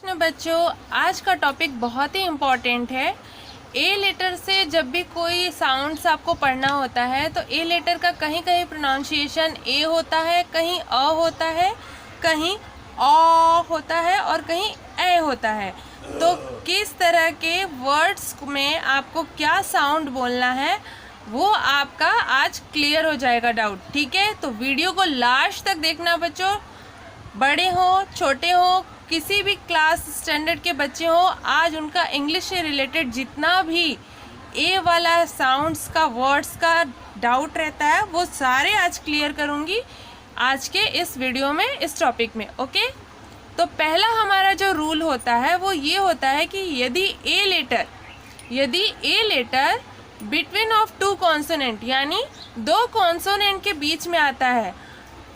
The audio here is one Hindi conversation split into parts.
प्रश्न बच्चों, आज का टॉपिक बहुत ही इम्पॉर्टेंट है। ए लेटर से जब भी कोई साउंड्स आपको पढ़ना होता है तो ए लेटर का कहीं कहीं प्रोनाउंसिएशन ए होता है, कहीं अ होता है, कहीं औ होता है और कहीं ए होता है। तो किस तरह के वर्ड्स में आपको क्या साउंड बोलना है वो आपका आज क्लियर हो जाएगा डाउट। ठीक है, तो वीडियो को लास्ट तक देखना बच्चों। बड़े हो छोटे हो किसी भी क्लास स्टैंडर्ड के बच्चे हो, आज उनका इंग्लिश से रिलेटेड जितना भी ए वाला साउंड्स का वर्ड्स का डाउट रहता है वो सारे आज क्लियर करूँगी आज के इस वीडियो में, इस टॉपिक में। ओके, तो पहला हमारा जो रूल होता है वो ये होता है कि यदि a letter between of two consonant यानी दो कॉन्सोनेंट के बीच में आता है।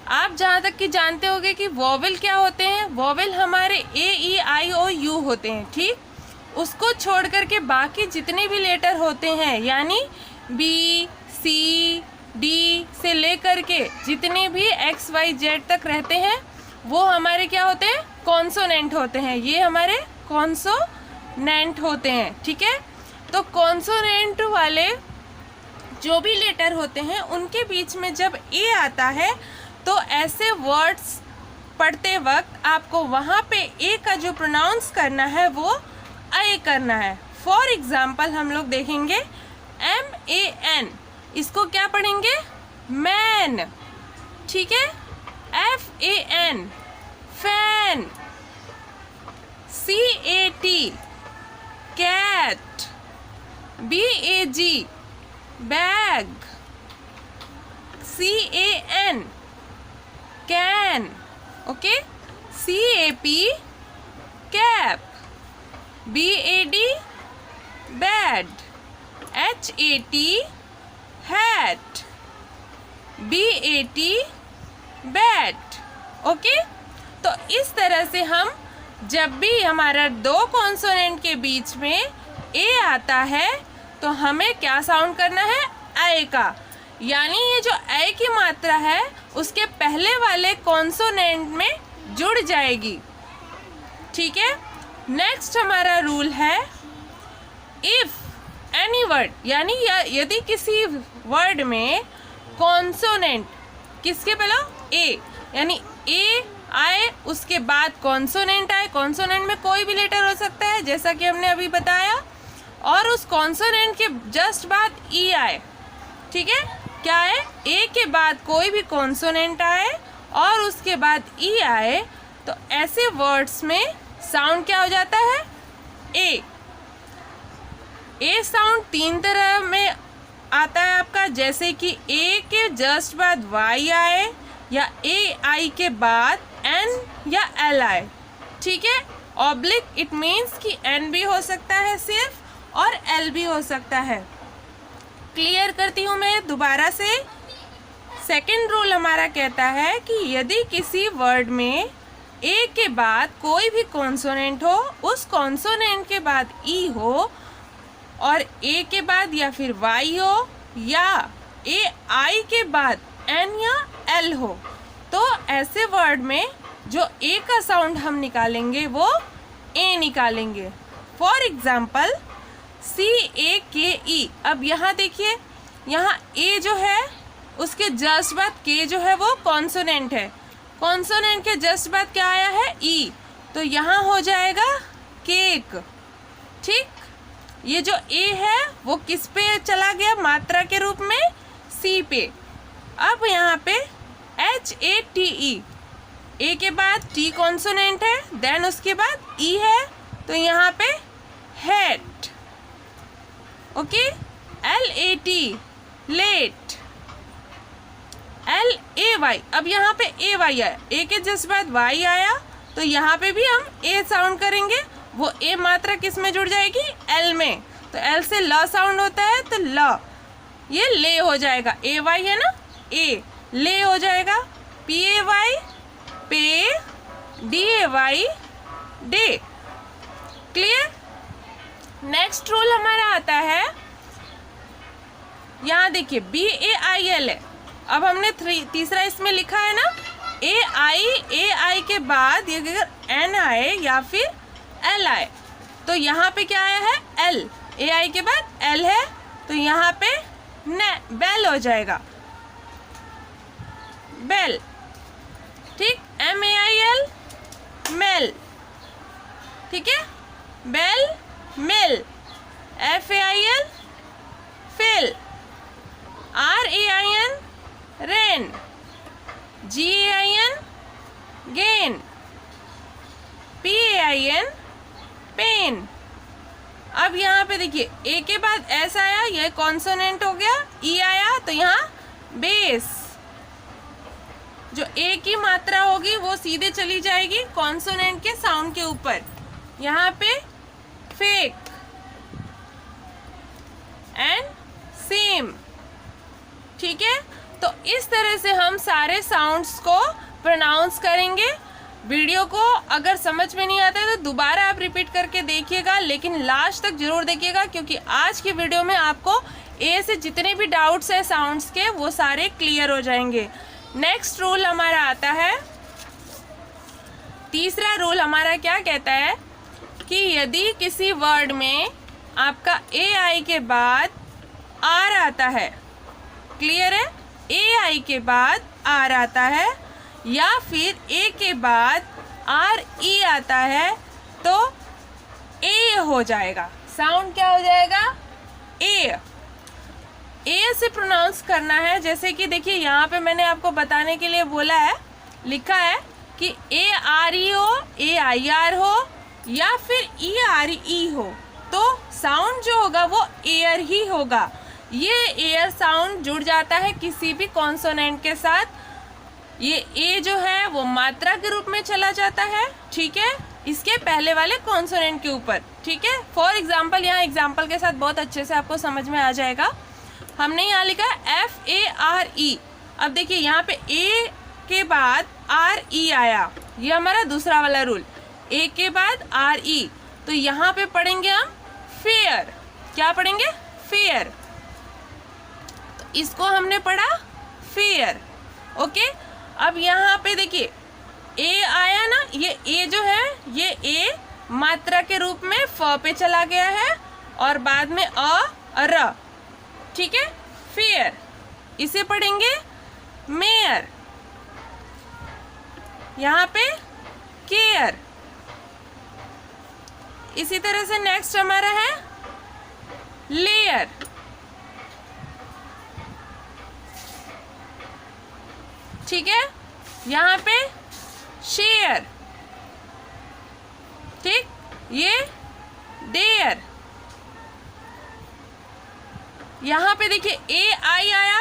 आप जहाँ तक कि जानते होंगे कि वॉवेल क्या होते हैं। वॉवेल हमारे ए ई आई ओ यू होते हैं, ठीक। उसको छोड़ करके बाकी जितने भी लेटर होते हैं यानी बी सी डी से लेकर के जितने भी एक्स वाई जेड तक रहते हैं वो हमारे क्या होते हैं, कॉन्सोनेंट होते हैं। ये हमारे कॉन्सोनेंट होते हैं, ठीक है। तो कॉन्सोनेंट वाले जो भी लेटर होते हैं उनके बीच में जब ए आता है तो ऐसे वर्ड्स पढ़ते वक्त आपको वहाँ पे ए का जो प्रोनाउंस करना है वो ए करना है। फॉर एग्जाम्पल हम लोग देखेंगे MAN, इसको क्या पढ़ेंगे, मैन, ठीक है। FAN, fan. CAT, cat. BAG, bag. CAN, can, okay. CAP, cap. BAD, bad. HAT, hat. BAT, bat, okay. तो इस तरह से हम जब भी हमारा दो कॉन्सोनेंट के बीच में ए आता है तो हमें क्या साउंड करना है, ए का, यानी ये जो ए की मात्रा है उसके पहले वाले कॉन्सोनेंट में जुड़ जाएगी, ठीक है। नेक्स्ट हमारा रूल है इफ एनी वर्ड यानी यदि किसी वर्ड में कॉन्सोनेंट किसके पहले ए यानी ए आए उसके बाद कॉन्सोनेंट आए। कॉन्सोनेंट में कोई भी लेटर हो सकता है जैसा कि हमने अभी बताया, और उस कॉन्सोनेंट के जस्ट बाद ई आए, ठीक है। क्या है, ए के बाद कोई भी कॉन्सोनेंट आए और उसके बाद ई आए तो ऐसे वर्ड्स में साउंड क्या हो जाता है, ए। ए साउंड तीन तरह में आता है आपका, जैसे कि ए के जस्ट बाद वाई आए या ए आई के बाद एन या एल आए, ठीक है। ऑब्लिक इट मीन्स कि एन भी हो सकता है सिर्फ और एल भी हो सकता है। क्लियर करती हूँ मैं दोबारा से। सेकंड रूल हमारा कहता है कि यदि किसी वर्ड में ए के बाद कोई भी कॉन्सोनेंट हो, उस कॉन्सोनेंट के बाद ई हो और ए के बाद या फिर वाई हो या ए आई के बाद एन या एल हो, तो ऐसे वर्ड में जो ए का साउंड हम निकालेंगे वो ए निकालेंगे। For example CAKE। अब यहाँ देखिए, यहाँ ए जो है उसके जस्ट बाद के जो है वो कॉन्सोनेंट है, कॉन्सोनेंट के जस्ट बाद क्या आया है, ई, तो यहाँ हो जाएगा केक, ठीक। ये जो ए है वो किस पे चला गया, मात्रा के रूप में सी पे। अब यहाँ पे HATE, ए के बाद टी कॉन्सोनेंट है, देन उसके बाद ई है, तो यहाँ पे hat, okay. LAT, late. LAY, अब यहाँ पे AY आया, ए के जस्ट बाद वाई आया तो यहाँ पे भी हम ए साउंड करेंगे। वो ए मात्रा किस में जुड़ जाएगी, एल में, तो एल से ल साउंड होता है तो ल, ये ले हो जाएगा। AY है ना, ए, ले हो जाएगा। PAY, पे। DAY, day. Clear. Next rule हमारा आता है, यहाँ देखिए BAIL है। अब हमने तीसरा इसमें लिखा है ना, ए आई के बाद अगर एन आए या फिर एल आई, तो यहाँ पे क्या आया है एल, ए आई के बाद एल है, तो यहाँ पे बेल हो जाएगा, बेल। ठीक, M A I L, mail. ठीक है, bell, mail. F A I L, fail. R A I N, rain. G A I N, gain. P A I N, pain. अब यहाँ पे देखिए ए के बाद एस आया, ये कॉन्सोनेंट हो गया, ई आया तो यहाँ बेस। जो ए की मात्रा होगी वो सीधे चली जाएगी कॉन्सोनेंट के साउंड के ऊपर, यहाँ पे फेक एंड सेम। ठीक है, तो इस तरह से हम सारे साउंड्स को प्रोनाउंस करेंगे। वीडियो को अगर समझ में नहीं आता है तो दोबारा आप रिपीट करके देखिएगा, लेकिन लास्ट तक जरूर देखिएगा, क्योंकि आज की वीडियो में आपको ए से जितने भी डाउट्स हैं साउंड्स के वो सारे क्लियर हो जाएंगे। नेक्स्ट रूल हमारा आता है, तीसरा रूल हमारा क्या कहता है कि यदि किसी वर्ड में आपका ए आई के बाद आर आता है, क्लियर है, ए आई के बाद आर आता है या फिर ए के बाद आर ई आता है, तो ए हो जाएगा। साउंड क्या हो जाएगा, ए से प्रोनाउंस करना है। जैसे कि देखिए यहाँ पे मैंने आपको बताने के लिए बोला है, लिखा है कि ए आर ई हो, ए आई आर हो या फिर ई आर ई हो, तो साउंड जो होगा वो एयर ही होगा। ये एयर साउंड जुड़ जाता है किसी भी कॉन्सोनेंट के साथ। ये ए जो है वो मात्रा के रूप में चला जाता है, ठीक है, इसके पहले वाले कॉन्सोनेंट के ऊपर। ठीक है, फॉर एग्जाम्पल, यहाँ एग्जाम्पल के साथ बहुत अच्छे से आपको समझ में आ जाएगा। हमने यहाँ लिखा एफ ए आर ई। अब देखिए यहाँ पे ए के बाद आर ई आया, ये हमारा दूसरा वाला रूल, ए के बाद आर ई, तो यहाँ पे पढ़ेंगे हम फेयर। क्या पढ़ेंगे, फेयर। तो इसको हमने पढ़ा फेयर, ओके। अब यहाँ पे देखिए ए आया ना, ये ए जो है ये ए मात्रा के रूप में फ पे चला गया है और बाद में र। ठीक है, फेयर। इसे पढ़ेंगे मेयर। यहाँ पे केयर। इसी तरह से नेक्स्ट हमारा है लेयर। ठीक है, यहाँ पे शेयर। ठीक, ये डेयर। यहाँ पे देखिए ए आई आया,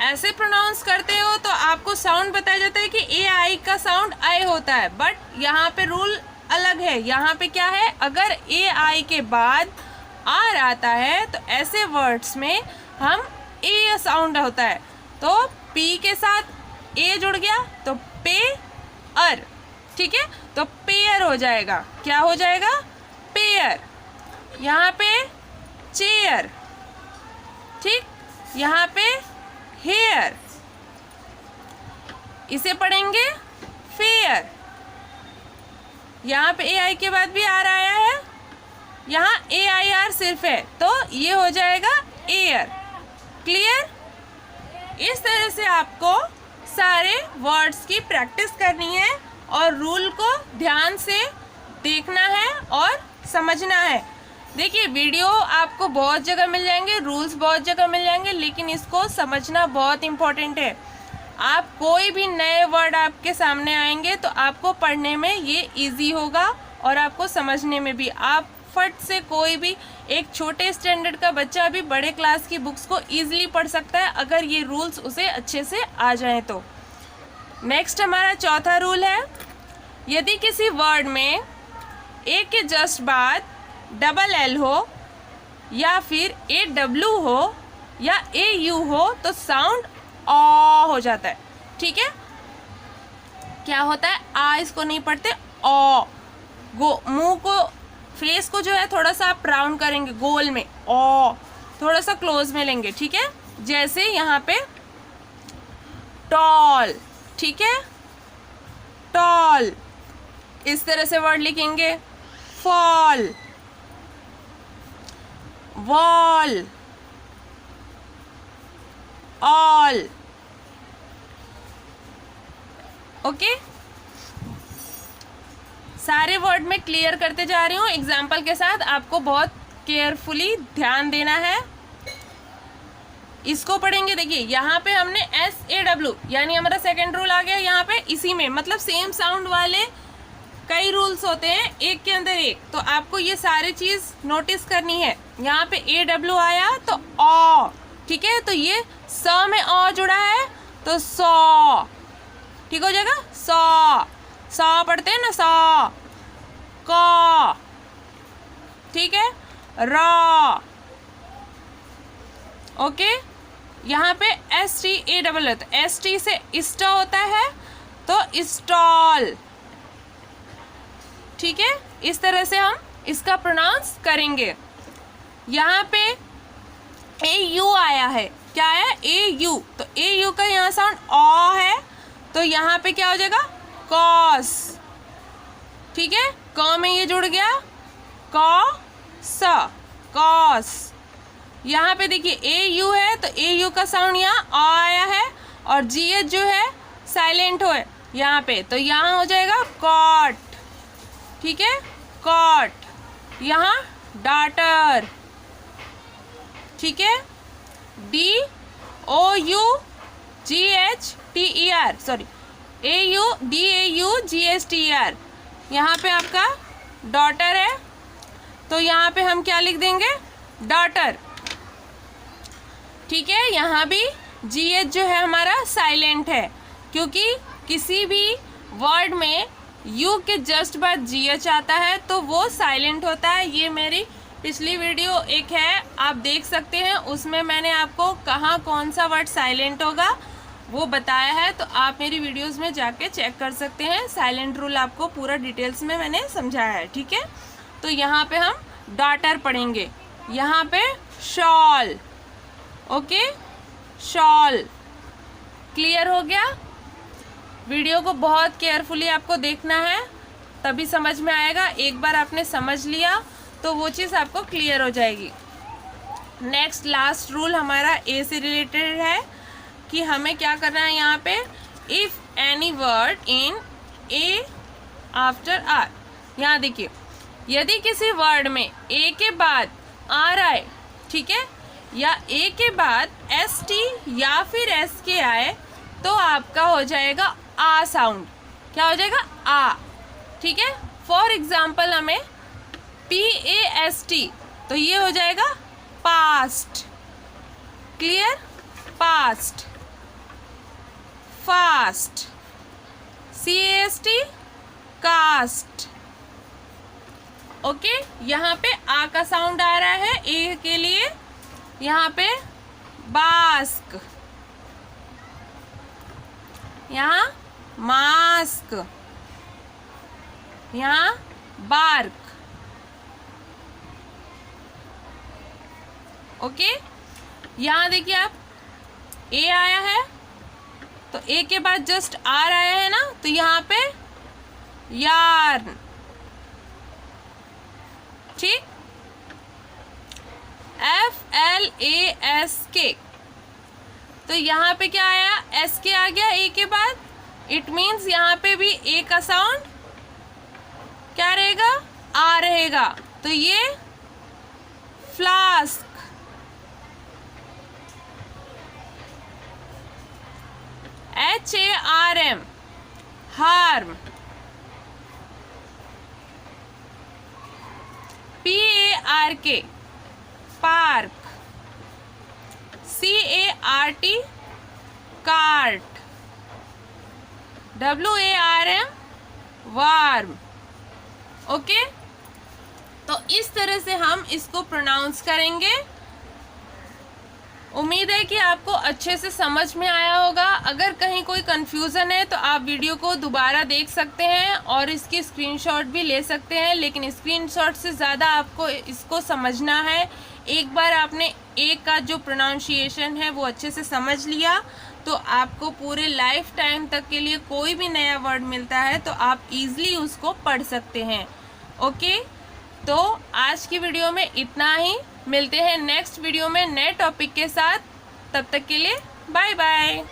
ऐसे प्रोनाउंस करते हो तो आपको साउंड बताया जाता है कि ए आई का साउंड आई होता है, बट यहाँ पे रूल अलग है। यहाँ पे क्या है, अगर ए आई के बाद आर आता है तो ऐसे वर्ड्स में हम ए साउंड होता है, तो पी के साथ ए जुड़ गया तो पे अर। ठीक है, तो पेयर हो जाएगा। क्या हो जाएगा, पेयर। यहाँ पे चेयर। ठीक, यहाँ पे हेयर। इसे पढ़ेंगे फेयर। यहाँ पे ए आई के बाद भी आर आया है, यहाँ ए आई आर सिर्फ है तो ये हो जाएगा एयर। क्लियर। इस तरह से आपको सारे वर्ड्स की प्रैक्टिस करनी है और रूल को ध्यान से देखना है और समझना है। देखिए वीडियो आपको बहुत जगह मिल जाएंगे, रूल्स बहुत जगह मिल जाएंगे, लेकिन इसको समझना बहुत इम्पोर्टेंट है। आप कोई भी नए वर्ड आपके सामने आएंगे तो आपको पढ़ने में ये इजी होगा और आपको समझने में भी। आप फट से कोई भी एक छोटे स्टैंडर्ड का बच्चा भी बड़े क्लास की बुक्स को ईजिली पढ़ सकता है अगर ये रूल्स उसे अच्छे से आ जाएं तो। नेक्स्ट हमारा चौथा रूल है, यदि किसी वर्ड में ए के जस्ट बाद डबल एल हो या फिर ए डब्ल्यू हो या ए यू हो तो साउंड ऑ हो जाता है। ठीक है, क्या होता है, आ इसको नहीं पढ़ते, ऑ। मुंह को, फेस को जो है थोड़ा सा आप राउंड करेंगे गोल में, ऑ थोड़ा सा क्लोज में लेंगे। ठीक है, जैसे यहाँ पे टॉल। ठीक है, टॉल, इस तरह से वर्ड लिखेंगे। fall, wall, all. ओके, सारे वर्ड में क्लियर करते जा रही हूँ एग्जाम्पल के साथ, आपको बहुत केयरफुली ध्यान देना है। इसको पढ़ेंगे। देखिए यहाँ पे हमने SAW यानी हमारा सेकंड रूल आ गया यहाँ पे। इसी में मतलब सेम साउंड वाले कई रूल्स होते हैं, एक के अंदर एक, तो आपको ये सारी चीज़ नोटिस करनी है। यहाँ पे AW आया तो ऑ, ठीक है, तो ये स में ऑ जुड़ा है तो सौ, ठीक हो जाएगा। सौ, सौ पढ़ते हैं ना, सौ। क, ठीक है, र, ओके। यहाँ पे STAW है तो ST से इस्ट होता है तो स्टॉल, ठीक है। इस तरह से हम इसका प्रोनाउंस करेंगे। यहाँ पे AU आया है, क्या है, AU, तो AU का यहाँ साउंड ऑ है तो यहाँ पे क्या हो जाएगा, कॉस, ठीक है। क में ये जुड़ गया, क स, कॉस। यहाँ पे देखिए AU है तो AU का साउंड यहाँ आ आया है और GH जो है साइलेंट हो है यहाँ पे, तो यहाँ हो जाएगा कॉट, ठीक है, कॉट। यहाँ डाटर, ठीक है, DOUGHTER, सॉरी AUDAUGHTER। यहाँ पे आपका डॉटर है तो यहाँ पे हम क्या लिख देंगे, डॉटर, ठीक है। यहाँ भी GH जो है हमारा साइलेंट है क्योंकि किसी भी वर्ड में U के जस्ट बाद GH आता है तो वो साइलेंट होता है। ये मेरी पिछली वीडियो एक है, आप देख सकते हैं, उसमें मैंने आपको कहाँ कौन सा वर्ड साइलेंट होगा वो बताया है, तो आप मेरी वीडियोस में जाके चेक कर सकते हैं। साइलेंट रूल आपको पूरा डिटेल्स में मैंने समझाया है, ठीक है। तो यहाँ पे हम डॉटर पढ़ेंगे, यहाँ पे शॉल, ओके, शॉल। क्लियर हो गया। वीडियो को बहुत केयरफुली आपको देखना है तभी समझ में आएगा। एक बार आपने समझ लिया तो वो चीज़ आपको क्लियर हो जाएगी। नेक्स्ट लास्ट रूल हमारा ए से रिलेटेड है कि हमें क्या करना है यहाँ पे, if any word in a after r. यहाँ देखिए, यदि किसी वर्ड में ए के बाद आर आए, ठीक है, या ए के बाद ST या फिर SK आए तो आपका हो जाएगा आ साउंड। क्या हो जाएगा, आ, ठीक है। फॉर एग्जाम्पल हमें PAST तो ये हो जाएगा past, clear, past. Fast, CAST cast, okay. यहाँ पे आ का साउंड आ रहा है ए के लिए, यहाँ पे बास्क, यहाँ मास्क, यहाँ बार्क, ओके। यहाँ देखिए आप, ए आया है तो ए के बाद जस्ट आर आया है ना, तो यहाँ पे यार्न, ठीक। FLASK तो यहाँ पे क्या आया, SK आ गया ए के बाद, इट मीन्स यहाँ पे भी ए का साउंड क्या रहेगा, आ रहेगा, तो ये flask, HARM, harm, PARK, park, CART, cart, WARM, warm, okay. तो इस तरह से हम इसको प्रोनाउंस करेंगे। उम्मीद है कि आपको अच्छे से समझ में आया होगा। अगर कहीं कोई कंफ्यूजन है तो आप वीडियो को दोबारा देख सकते हैं और इसकी स्क्रीनशॉट भी ले सकते हैं, लेकिन स्क्रीनशॉट से ज़्यादा आपको इसको समझना है। एक बार आपने ए का जो प्रोनाउंसिएशन है वो अच्छे से समझ लिया तो आपको पूरे लाइफ टाइम तक के लिए कोई भी नया वर्ड मिलता है तो आप इजीली उसको पढ़ सकते हैं, ओके। तो आज की वीडियो में इतना ही। मिलते हैं नेक्स्ट वीडियो में नए टॉपिक के साथ। तब तक के लिए बाय बाय।